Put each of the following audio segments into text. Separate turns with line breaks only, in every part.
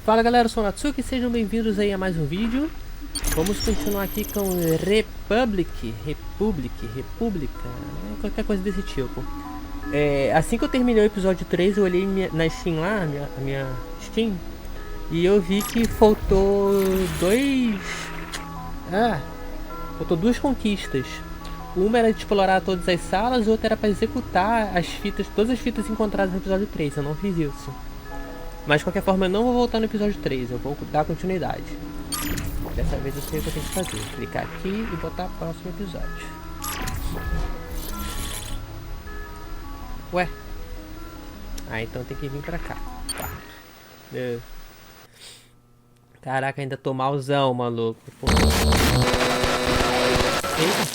Fala galera, eu sou o Natsuke, sejam bem-vindos aí a mais um vídeo. Vamos continuar aqui com República, qualquer coisa desse tipo. Assim que eu terminei o episódio 3, eu olhei na Steam lá, a minha Steam, e eu vi que faltou duas conquistas. Uma era de explorar todas as salas, outra era para executar todas as fitas encontradas no episódio 3, eu não fiz isso. Mas de qualquer forma eu não vou voltar no episódio 3, eu vou dar continuidade. Dessa vez eu sei o que eu tenho que fazer. Clicar aqui e botar próximo episódio. Ué? Então tem que vir pra cá. Caraca, ainda tô malzão, maluco. Pô. Eita.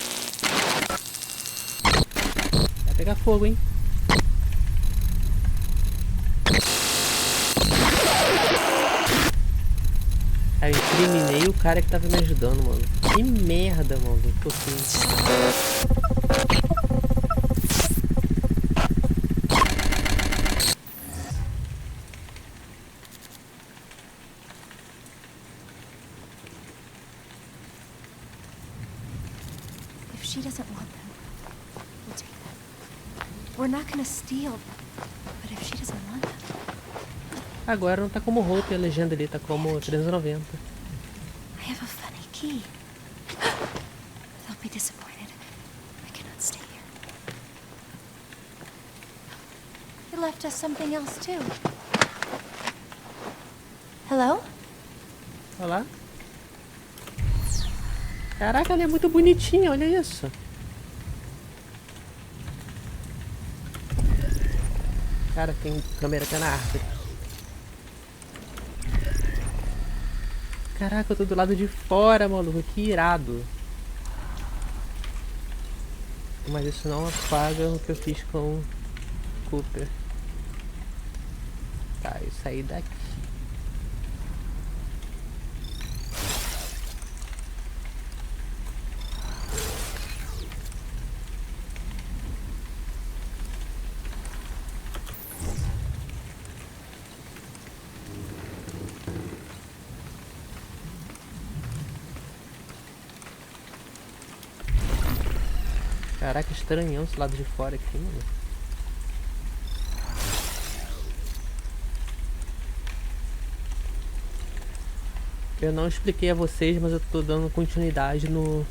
Vai pegar fogo, hein? Aí eu incriminei o cara que tava me ajudando, mano. Que merda, mano. Tô assim.
If she doesn't want them, we'll take them. We're not gonna steal, but if she doesn't want them.
Agora não tá como roupa, a legenda ali tá como 390.
I have a funny key. They'll be disappointed. I cannot stay here. They left us something else too. Hello?
Olha lá. Caraca, ela é muito bonitinha, olha isso. Cara, tem câmera até na árvore. Caraca, eu tô do lado de fora, maluco, que irado. Mas isso não apaga o que eu fiz com o Cooper. Tá, eu saí daqui. Caraca, estranhão esse lado de fora aqui, mano. Eu não expliquei a vocês, mas eu tô dando continuidade no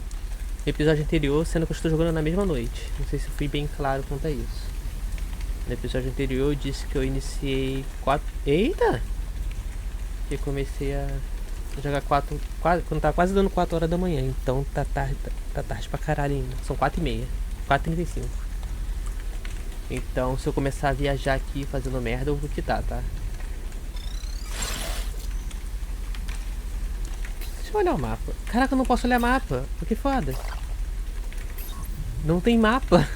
episódio anterior, sendo que eu estou jogando na mesma noite. Não sei se eu fui bem claro quanto a isso. No episódio anterior eu disse que eu iniciei 4... Eita! Que eu comecei a jogar quando tá quase dando 4 horas da manhã. Então tá tarde pra caralho ainda. São 4h30. 4h35. Então se eu começar a viajar aqui fazendo merda, eu vou quitar, tá? Deixa eu olhar o mapa. Caraca, eu não posso olhar mapa. Que foda. Não tem mapa.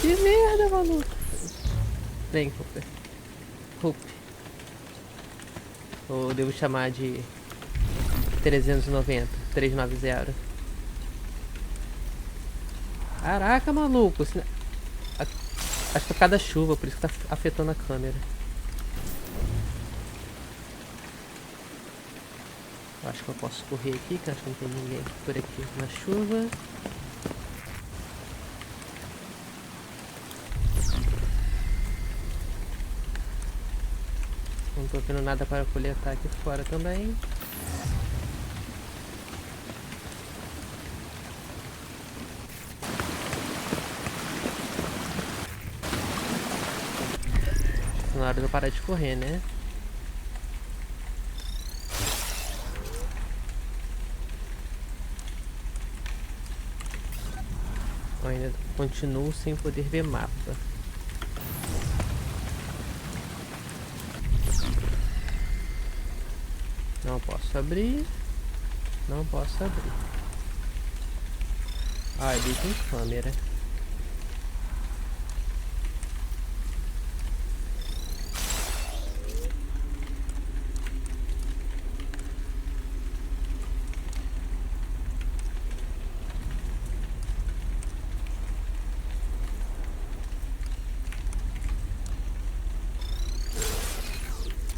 Que merda, maluco. Vem, Cooper. Ou devo chamar de 390. Caraca, maluco. Acho que é por causa da chuva, por isso que tá afetando a câmera. Eu acho que eu posso correr aqui, que acho que não tem ninguém por aqui na chuva. Não tô vendo nada para coletar aqui fora também. Na hora de eu parar de correr, né? Eu ainda continuo sem poder ver mapa. Não posso abrir. Não posso abrir. Ali tem câmera.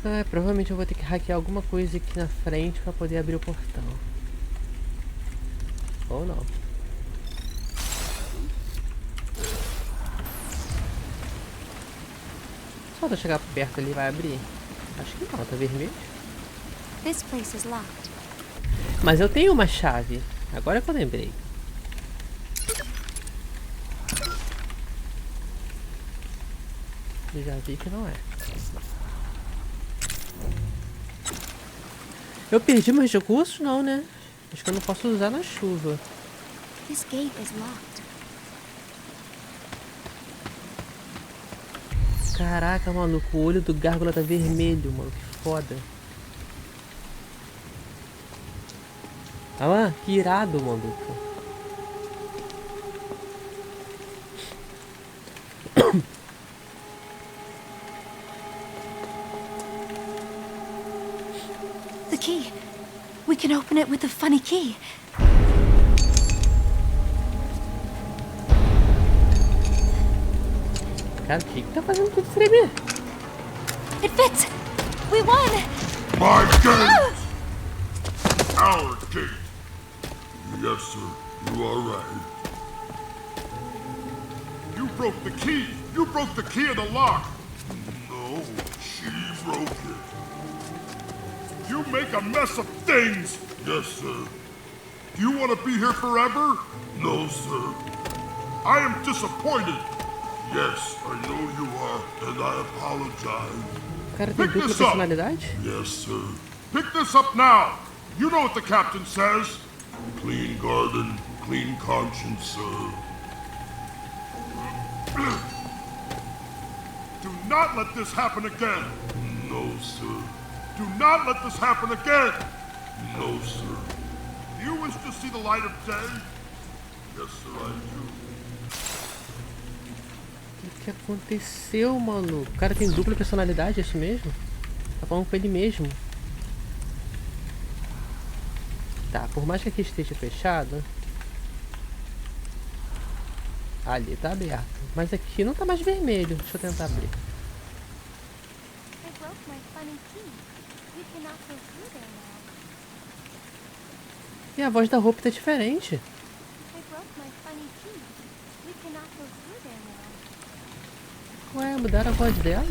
Ah, provavelmente eu vou ter que hackear alguma coisa aqui na frente pra poder abrir o portão. Ou não. Só eu chegar perto ali vai abrir? Acho que não, tá vermelho.
This place is locked.
Mas eu tenho uma chave. Agora que eu lembrei. Eu já vi que não é. Eu perdi meus recursos? Não, né? Acho que eu não posso usar na chuva.
This gate is locked.
Caraca, maluco. O olho do gárgula tá vermelho, mano. Que foda. Olha lá, que irado, maluco.
The key. We can open it with the funny key.
Cara, o que tá fazendo tudo tremer?
It fits. We won.
My gate! Our gate! Yes, sir. You are right. You broke the key! You broke the key of the lock! No, she broke it. You make a mess of things! Yes, sir. Do you want to be here forever? No, sir. I am disappointed. Yes, I know you are, and I apologize.
O cara tem dupla personalidade?
Yes, sir. Pick this up now! You know what the captain says. Clean garden, clean conscience, sir. Do not let this happen again! No, sir. Do not let this happen again! No, sir. Do you wish to see the light of day? Yes, sir, I do.
O que aconteceu, mano? O cara tem dupla personalidade, é isso mesmo? Tá falando com ele mesmo. Tá, por mais que aqui esteja fechado. Ali tá aberto. Mas aqui não tá mais vermelho. Deixa eu tentar abrir.
I broke my funny key. We cannot go through there now.
E a voz da roupa tá diferente.
I broke my funny key. We cannot go through there now.
Ué, mudaram a voz dela?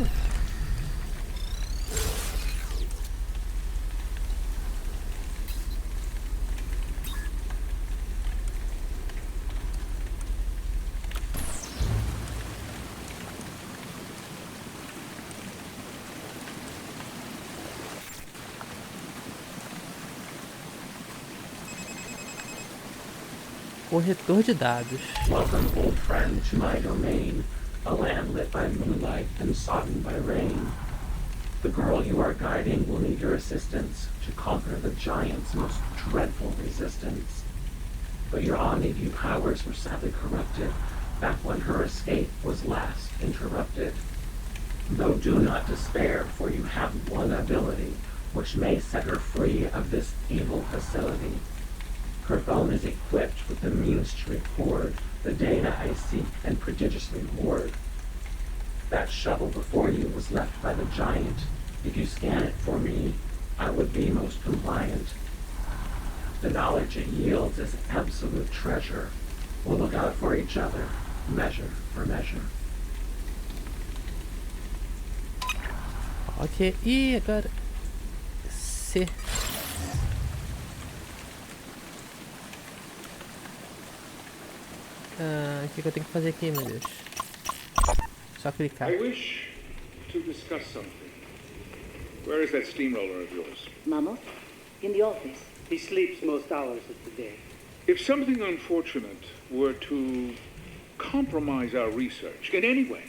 Corretor de dados.
Welcome, old friend, to my domain, a land lit by moonlight and sodden by rain. The girl you are guiding will need your assistance to conquer the giant's most dreadful resistance. But your omni-view powers were sadly corrupted back when her escape was last interrupted. Though do not despair, for you have one ability which may set her free of this evil facility. Her phone is equipped with the means to record the data I seek and prodigiously hoard. That shovel before you was left by the giant. If you scan it for me, I would be most compliant. The knowledge it yields is absolute treasure. We'll look out for each other, measure for measure.
Ok, e agora... C. O que eu tenho que fazer aqui, meu Deus? Só clicar.
I wish to discuss something. Where is that steamroller of yours?
Mama? In the office. He sleeps most hours of the day.
If something unfortunate were to compromise our research in any way,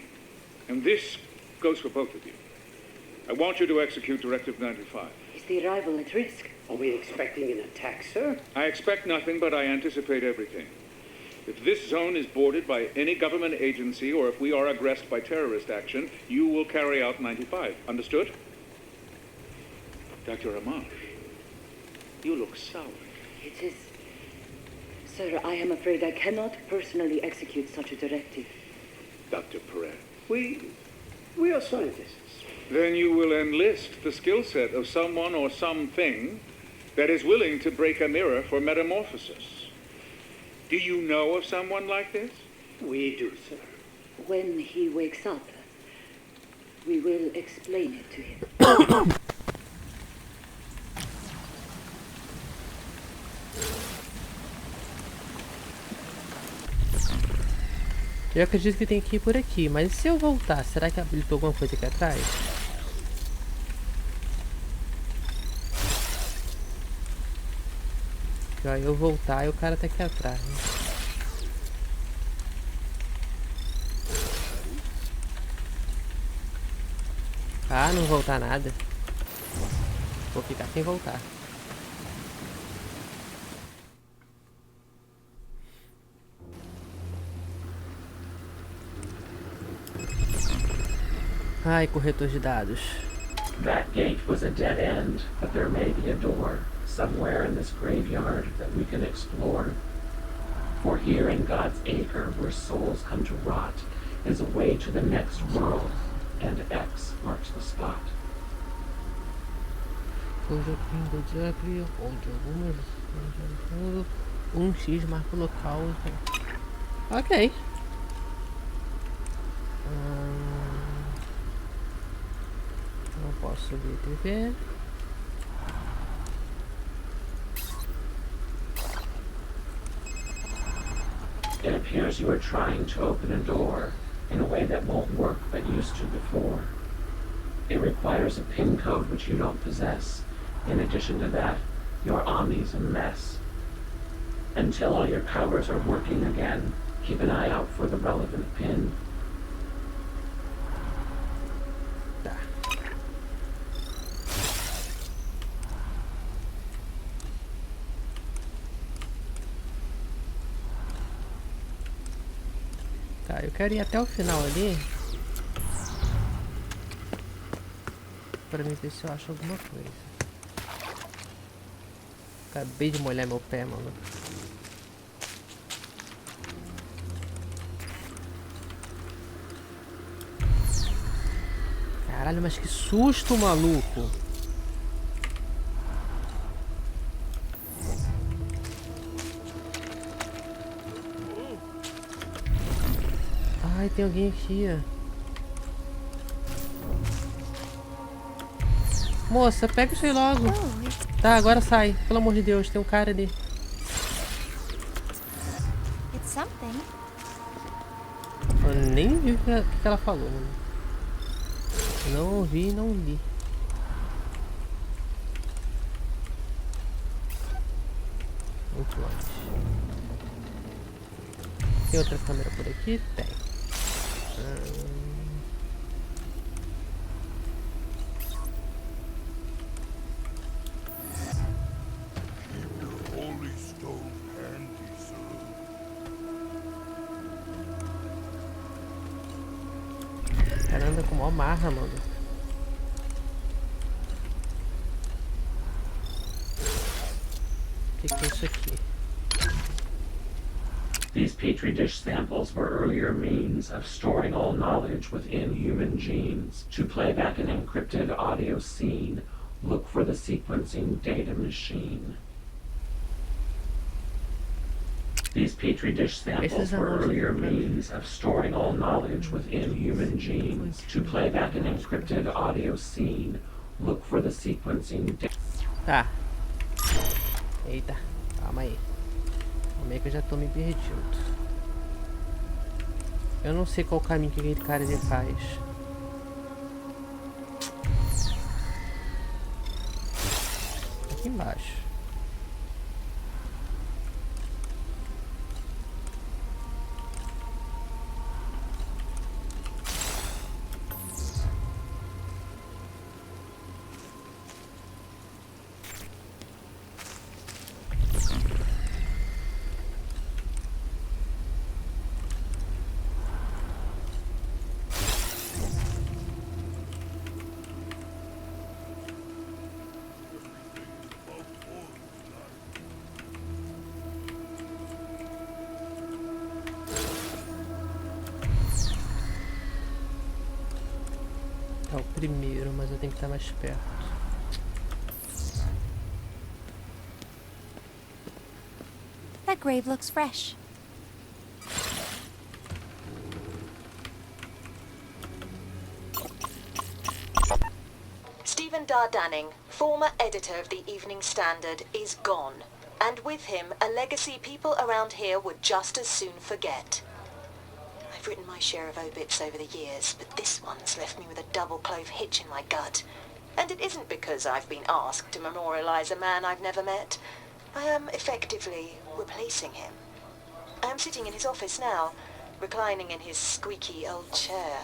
and this goes for both of you, I want you to execute Directive 95.
Is the arrival at risk? Are we expecting an attack, sir?
I expect nothing, but I anticipate everything. If this zone is boarded by any government agency, or if we are aggressed by terrorist action, you will carry out 95. Understood? Dr. Amash, you look sour.
It is... Sir, I am afraid I cannot personally execute such a directive.
Dr. Perez.
We are scientists.
then you will enlist the skill set of someone or something that is willing to break a mirror for metamorphosis. Do you know of someone like this?
We do, sir. When he wakes up, we will explain it to him.
Eu acredito que tem que ir por aqui, mas se eu voltar, será que habilitou alguma coisa aqui atrás? Porque, ó, eu voltar e o cara tá aqui atrás, né? Ah, não voltar nada. Vou ficar sem voltar. Ai, corretor de dados.
That gate was a dead end, but there may be a door somewhere in this graveyard that we can explore. For here in God's acre, where souls come to rot, is a way to the next world, and X marks the spot.
X marca o local. Ok. Não posso subir TV.
It appears you are trying to open a door in a way that won't work but used to before. It requires a PIN code which you don't possess. In addition to that, your Omni's a mess. Until all your powers are working again, keep an eye out for the relevant PIN.
Tá, eu quero ir até o final ali. Pra mim ver se eu acho alguma coisa. Acabei de molhar meu pé, mano. Caralho, mas que susto, maluco. Ai, tem alguém aqui, ó. Moça, pega isso aí logo. Tá, agora sai. Pelo amor de Deus, tem um cara ali.
It's something.
Eu nem vi o que ela falou, mano. Não ouvi, não li. Muito longe. Tem outra câmera por aqui? Tem.
Holy stone handy, sir.
O cara anda com mó marra, mano. O que é isso aqui?
These petri dish samples were earlier means of storing all knowledge within human genes. To play back an encrypted audio scene, look for the sequencing data machine. These petri dish samples were earlier means of storing all knowledge within human genes. To play back an encrypted audio scene, look for the sequencing data.
Tá. Eita, calma aí. Calma aí que eu já tô me perdido. Eu não sei qual caminho que aquele cara ele faz. Aqui embaixo. eu tenho que estar mais perto.
That grave looks fresh.
Stephen Dardanning, former editor of the Evening Standard, is gone. And with him, a legacy people around here would just as soon forget. I've written my share of obits over the years, but this one's left me with a double-clove hitch in my gut. And it isn't because I've been asked to memorialize a man I've never met. I am effectively replacing him. I am sitting in his office now, reclining in his squeaky old chair.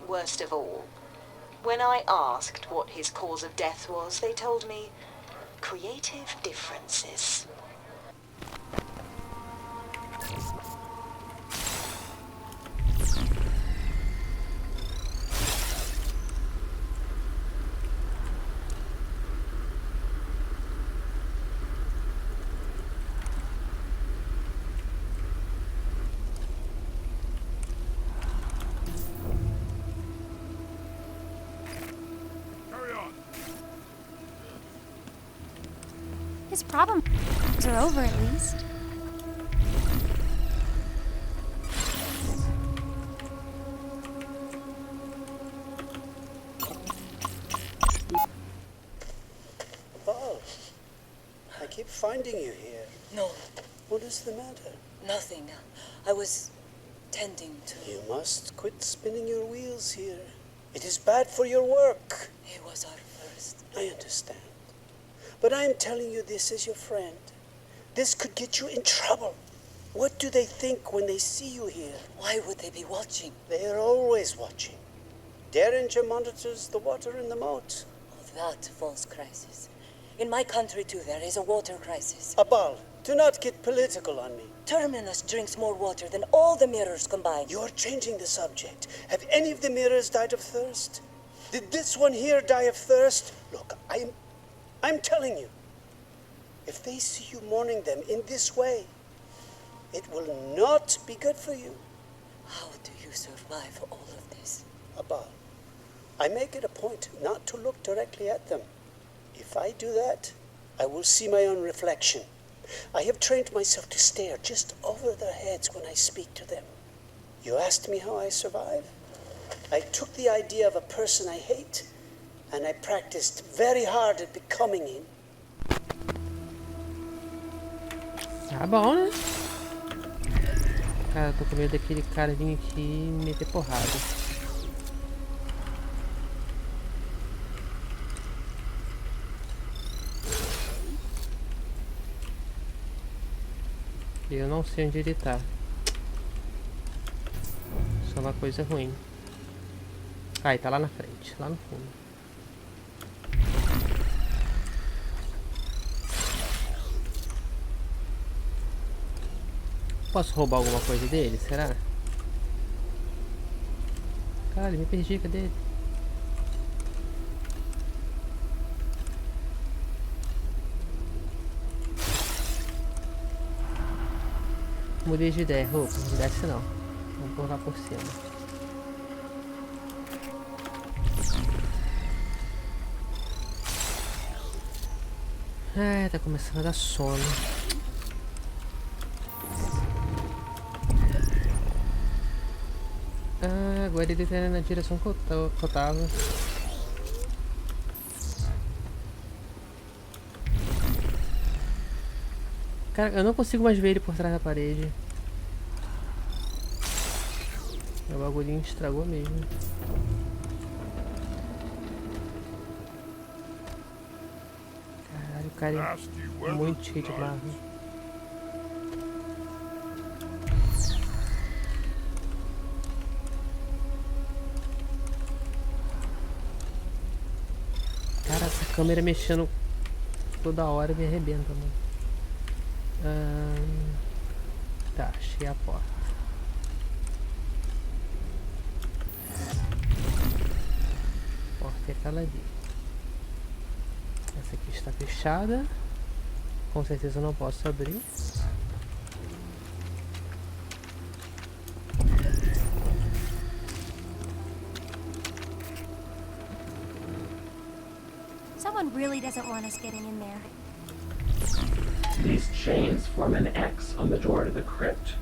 Worst of all, when I asked what his cause of death was, they told me creative differences.
His problems are over at least.
Paul, I keep finding you here.
No,
What is the matter?
nothing. I was tending to...
You must quit spinning your wheels here. It is bad for your work.
He was our first.
I understand. But I am telling you this as your friend. This could get you in trouble. What do they think when they see you here?
Why would they be watching?
They are always watching. Derringer monitors the water in the moat.
Oh, that false crisis. In my country, too, there is a water crisis.
Abal, do not get political on me.
Terminus drinks more water than all the mirrors combined.
You're changing the subject. Have any of the mirrors died of thirst? Did this one here die of thirst? Look, I'm telling you, if they see you mourning them in this way, it will not be good for you.
How do you survive all of this?
Abal, I make it a point not to look directly at them. If I do that, I will see my own reflection. I have trained myself to stare just over their heads when I speak to them. You asked me how I survive? I took the idea of a person I hate and I practiced very hard at becoming him.
Tá bom, né? Cara, eu tô com medo daquele cara vir aqui e me meter porrada. Eu não sei onde ele tá. Isso é uma coisa ruim. Ah, ele tá lá na frente, lá no fundo. Posso roubar alguma coisa dele? Será? Caralho, me perdi, cadê ele? Mudei de ideia, roupa, não desce não. Vamos por lá por cima. Ai, tá começando a dar sono. Ah, agora ele tá na direção que eu tava. Cara, eu não consigo mais ver ele por trás da parede. O bagulhinho estragou mesmo. Caralho, o cara é muito cheio de barro. Cara, essa câmera mexendo toda hora me arrebenta, mano. Tá, achei a porta. A porta é aquela ali. Essa aqui está fechada. Com certeza eu não posso abrir.
Someone really doesn't want us getting in there.
These chains form an X on the door to the crypt.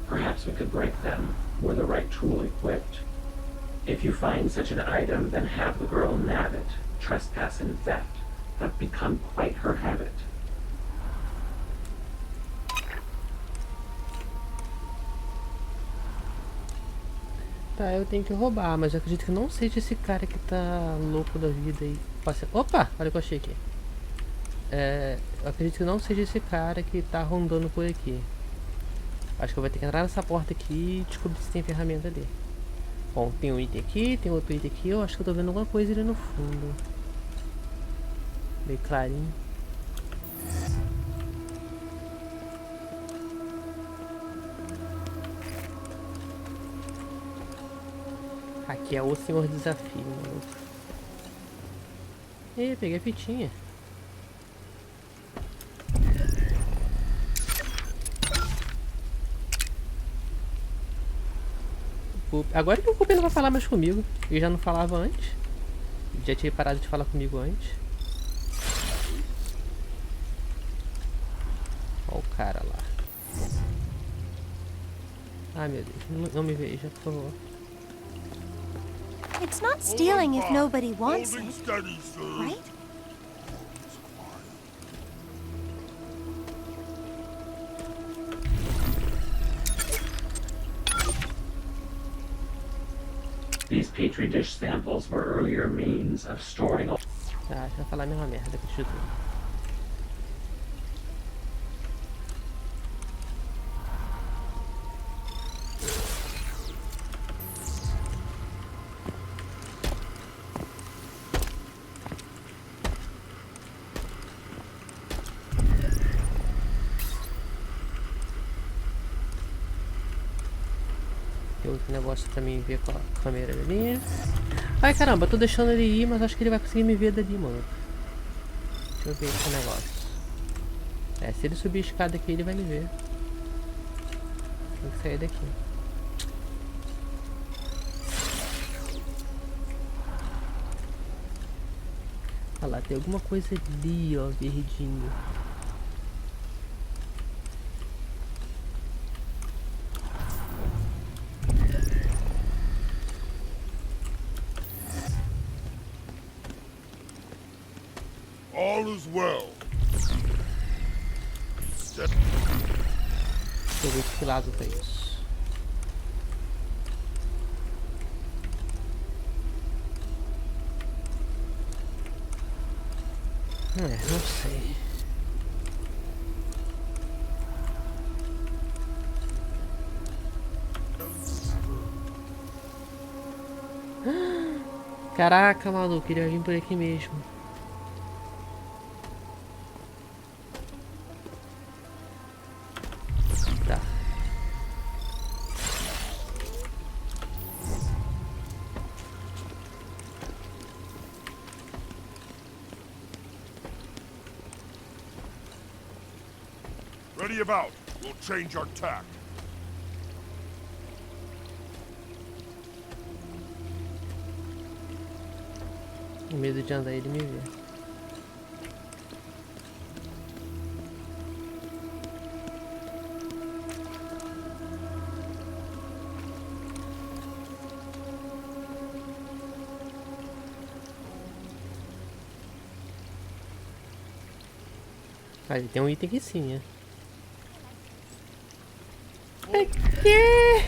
Perhaps we could break them, were the right tool equipped. If you find such an item, then have the girl nab it. Trespass and theft have become quite her habit.
Tá, eu tenho que roubar, mas eu acredito que não seja esse cara que tá louco da vida aí. Opa! Olha o que eu achei aqui. Eu acredito que não seja esse cara que tá rondando por aqui. Acho que eu vou ter que entrar nessa porta aqui e descobrir se tem ferramenta ali. Bom, tem um item aqui, tem outro item aqui. Eu acho que eu tô vendo alguma coisa ali no fundo. Meio clarinho. Aqui é o senhor desafio, maluco. Ih, peguei a fitinha. Agora que o Culpa não vai falar mais comigo. Ele já não falava antes. Ele já tinha parado de falar comigo antes. Olha o cara lá. Ai meu Deus, não me veja, por favor.
It's not stealing if nobody wants
Holding
it,
steady, sir.
right?
These petri dish samples were earlier means of storing.
Ah, já vai falar a mesma merda que de tudo. Tem outro negócio pra mim ver com a câmera ali. Ai caramba, eu tô deixando ele ir, mas acho que ele vai conseguir me ver dali, mano. Deixa eu ver esse negócio. Se ele subir a escada aqui, ele vai me ver. Tem que sair daqui. Olha lá, tem alguma coisa ali, ó, verdinho.
All is well.
Deixa eu ver de que lado tá isso. Não sei. Caraca, maluco, ele ia vir por aqui mesmo. Tá.
Ready about. We'll change our tack.
O medo de andar ele me vê. Ah, ele tem um item aqui sim, né? Peguei!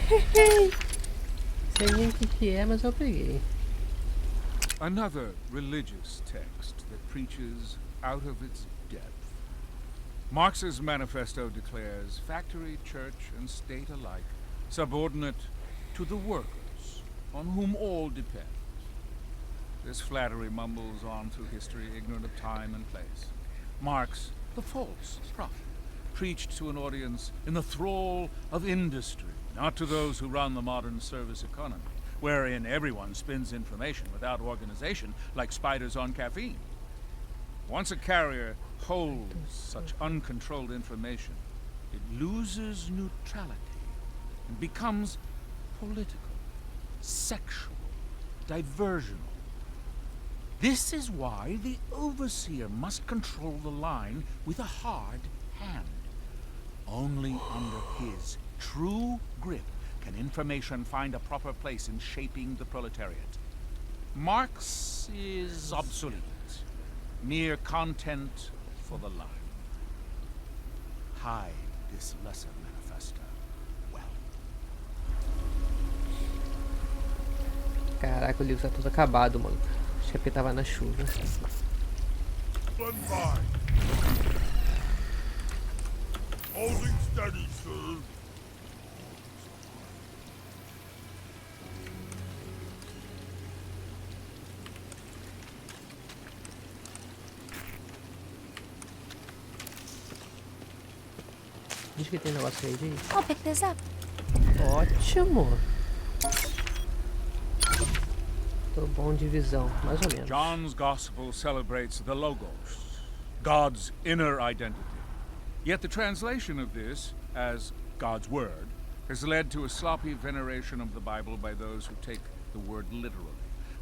Sei nem o que é, mas eu peguei.
Another religious text that preaches out of its depth. Marx's manifesto declares factory, church, and state alike subordinate to the workers, on whom all depend. This flattery mumbles on through history, ignorant of time and place. Marx, the false prophet, preached to an audience in the thrall of industry, not to those who run the modern service economy, wherein everyone spins information without organization, like spiders on caffeine. Once a carrier holds such uncontrolled information, it loses neutrality and becomes political, sexual, diversional. This is why the overseer must control the line with a hard hand. Only under his true grip can information find a proper place in shaping the proletariat. Marx is obsolete. Mere content for the line. Hide this lesser manifesto well.
Caraca, o livro tá todo acabado, mano. Acho que tava na chuva.
Run by. Holding steady, sir.
Diz que tem negócio aí, diz.
I'll pick this up.
Ótimo. Tô bom de visão, mais ou menos.
John's Gospel celebrates the Logos, God's inner identity. Yet the translation of this, as God's Word, has led to a sloppy veneration of the Bible by those who take the word literally.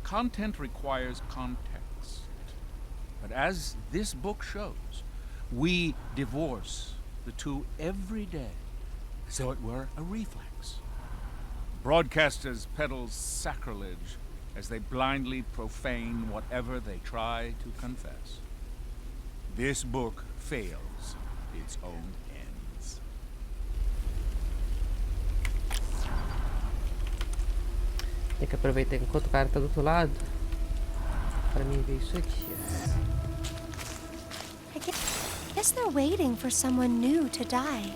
Content requires context. But as this book shows, we divorce the two every day, as though it were a reflex. Broadcasters peddle sacrilege as they blindly profane whatever they try to confess. This book fails its own ends.
Tem que aproveitar enquanto o cara tá do outro lado pra mim ver isso aqui.
I guess they're waiting for someone new to die.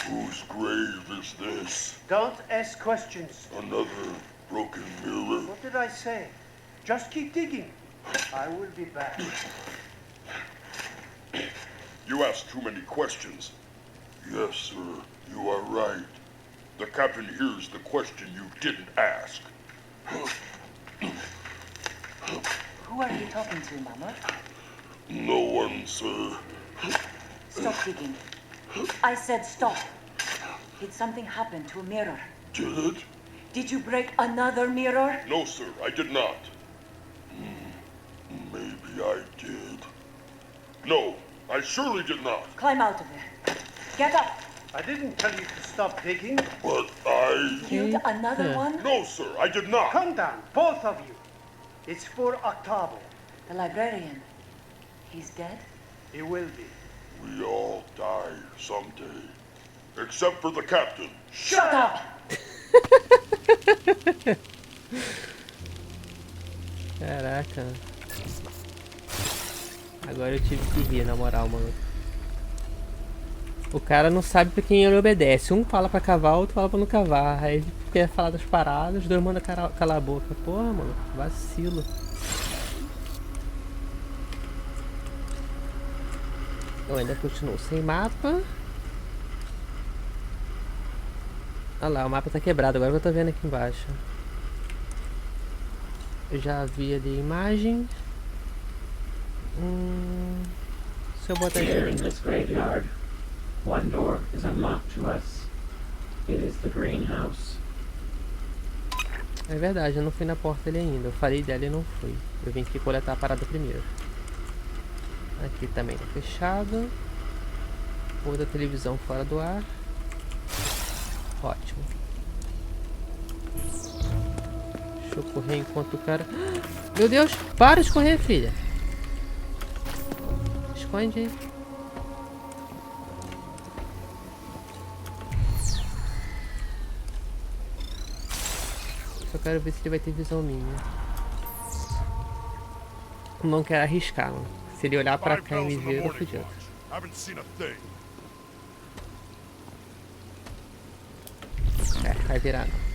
Whose grave is this?
Don't ask questions.
Another broken mirror?
What did I say? Just keep digging. I will be back.
You ask too many questions. Yes, sir, you are right. The captain hears the question you didn't ask.
Who are you talking to, Mama?
No one, sir.
Stop digging. I said stop. Did something happen to a mirror?
Did it?
Did you break another mirror?
No, sir, I did not. Maybe I did. No, I surely did not.
Climb out of there. Get up.
I didn't tell you to stop digging.
But I...
Killed another one?
No, sir, I did not.
Calm down, both of you. It's for Octavo.
The librarian. He's dead?
He will be.
We all die someday. Except for the captain.
Shut up!
Caraca. Agora eu tive que rir, na moral, mano. O cara não sabe pra quem ele obedece. Um fala pra cavar, outro fala pra não cavar. Aí ele quer falar das paradas, os dois mandam calar a boca. Porra, mano, vacilo. Eu ainda continuo sem mapa. Olha lá, o mapa tá quebrado, agora que eu tô vendo aqui embaixo. Eu já vi ali a imagem. Se eu botar
Here in
aqui.
this graveyard, one door is unlocked to us. It is the greenhouse.
É verdade, eu não fui na porta ali ainda. Eu falei dela e não fui. Eu vim aqui coletar a parada primeiro. Aqui também tá fechado. Outra televisão fora do ar. Ótimo. Deixa eu correr enquanto o cara... Meu Deus! Para de correr, filha! Esconde aí. Só quero ver se ele vai ter visão minha. Não quero arriscar, mano. Se ele olhar pra cá e me ver, eu tô fudido. É, vai virar não.